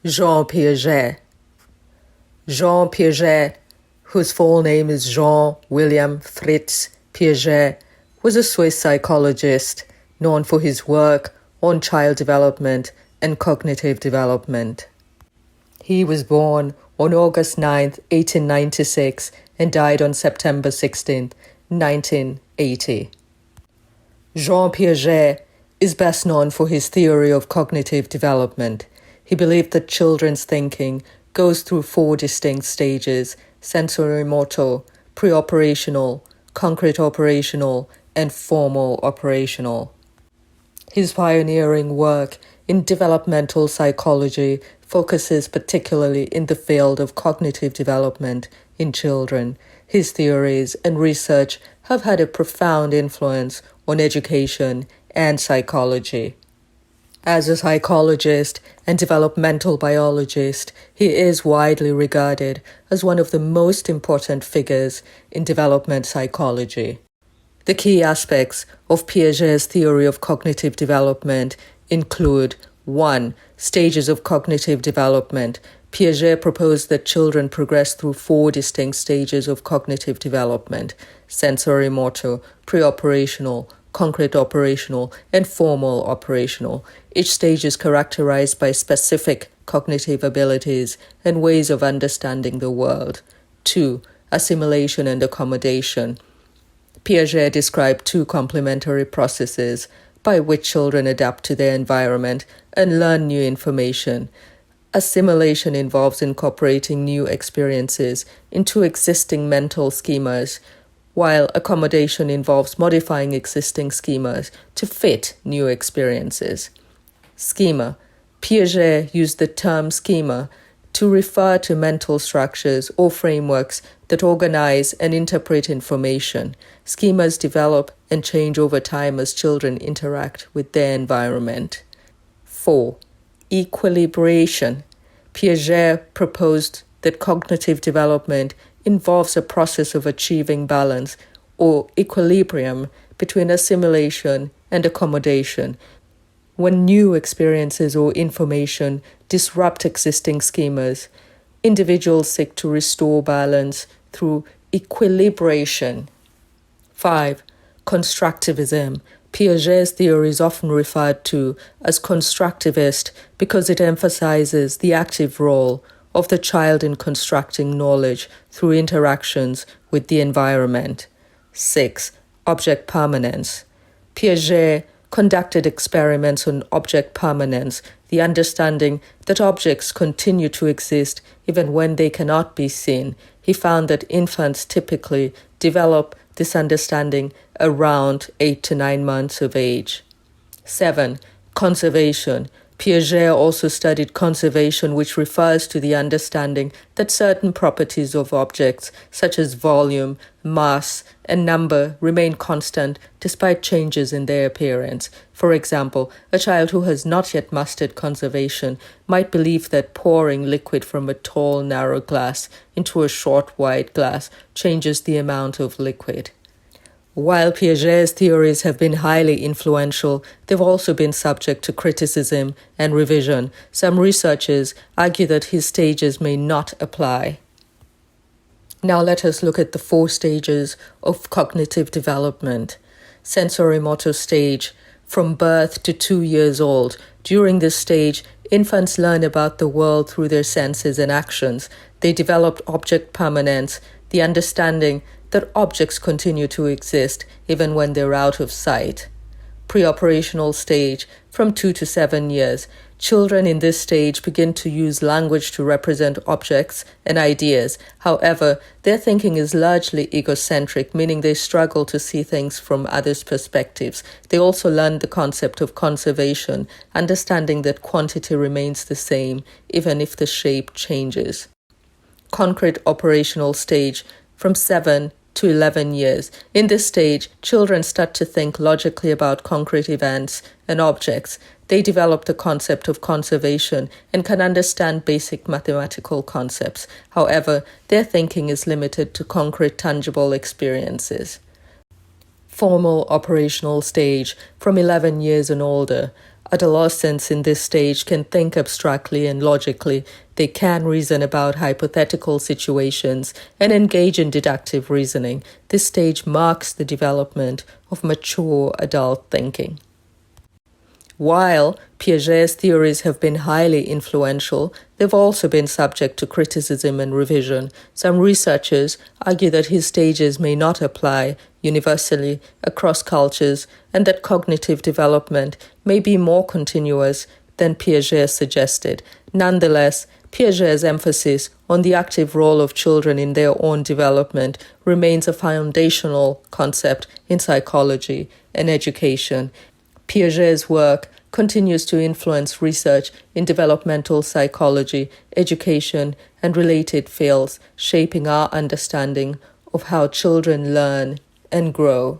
Jean Piaget. Jean Piaget, whose full name is Jean William Fritz Piaget, was a Swiss psychologist known for his work on child development and cognitive development. He was born on August 9, 1896 and died on September 16, 1980. Jean Piaget is best known for his theory of cognitive development. He believed that children's thinking goes through 4 distinct stages: sensorimotor, pre-operational, concrete operational, and formal operational. His pioneering work in developmental psychology focuses particularly in the field of cognitive development in children. His theories and research have had a profound influence on education and psychology. As a psychologist and developmental biologist, he is widely regarded as one of the most important figures in development psychology. The key aspects of Piaget's theory of cognitive development include 1. Stages of cognitive development. Piaget proposed that children progress through 4 distinct stages of cognitive development: sensorimotor, pre-operational, concrete operational, and formal operational. Each stage is characterized by specific cognitive abilities and ways of understanding the world. 2. Assimilation and accommodation. Piaget described 2 complementary processes by which children adapt to their environment and learn new information. Assimilation involves incorporating new experiences into existing mental schemas, while accommodation involves modifying existing schemas to fit new experiences. Schema. Piaget used the term schema to refer to mental structures or frameworks that organize and interpret information. Schemas develop and change over time as children interact with their environment. 4. Equilibration. Piaget proposed that cognitive development involves a process of achieving balance or equilibrium between assimilation and accommodation. When new experiences or information disrupt existing schemas, individuals seek to restore balance through equilibration. 5. Constructivism. Piaget's theory is often referred to as constructivist because it emphasizes the active role of the child in constructing knowledge through interactions with the environment. 6. Object permanence. Piaget conducted experiments on object permanence, the understanding that objects continue to exist even when they cannot be seen. He found that infants typically develop this understanding around 8 to 9 months of age. 7. Conservation. Piaget also studied conservation, which refers to the understanding that certain properties of objects, such as volume, mass, and number, remain constant despite changes in their appearance. For example, a child who has not yet mastered conservation might believe that pouring liquid from a tall, narrow glass into a short, wide glass changes the amount of liquid. While Piaget's theories have been highly influential, they've also been subject to criticism and revision. Some researchers argue that his stages may not apply. Now let us look at the 4 stages of cognitive development. Sensorimotor stage, from birth to 2 years old. During this stage, infants learn about the world through their senses and actions. They develop object permanence, the understanding that objects continue to exist even when they're out of sight. Pre-operational stage, from 2 to 7 years. Children in this stage begin to use language to represent objects and ideas. However, their thinking is largely egocentric, meaning they struggle to see things from others' perspectives. They also learn the concept of conservation, understanding that quantity remains the same even if the shape changes. Concrete operational stage, from 7 to 11 years. In this stage, children start to think logically about concrete events and objects. They develop the concept of conservation and can understand basic mathematical concepts. However, their thinking is limited to concrete, tangible experiences. Formal operational stage, from 11 years and older. Adolescents in this stage can think abstractly and logically. They can reason about hypothetical situations and engage in deductive reasoning. This stage marks the development of mature adult thinking. While Piaget's theories have been highly influential, they've also been subject to criticism and revision. Some researchers argue that his stages may not apply universally across cultures and that cognitive development may be more continuous than Piaget suggested. Nonetheless, Piaget's emphasis on the active role of children in their own development remains a foundational concept in psychology and education. Piaget's work continues to influence research in developmental psychology, education, and related fields, shaping our understanding of how children learn and grow.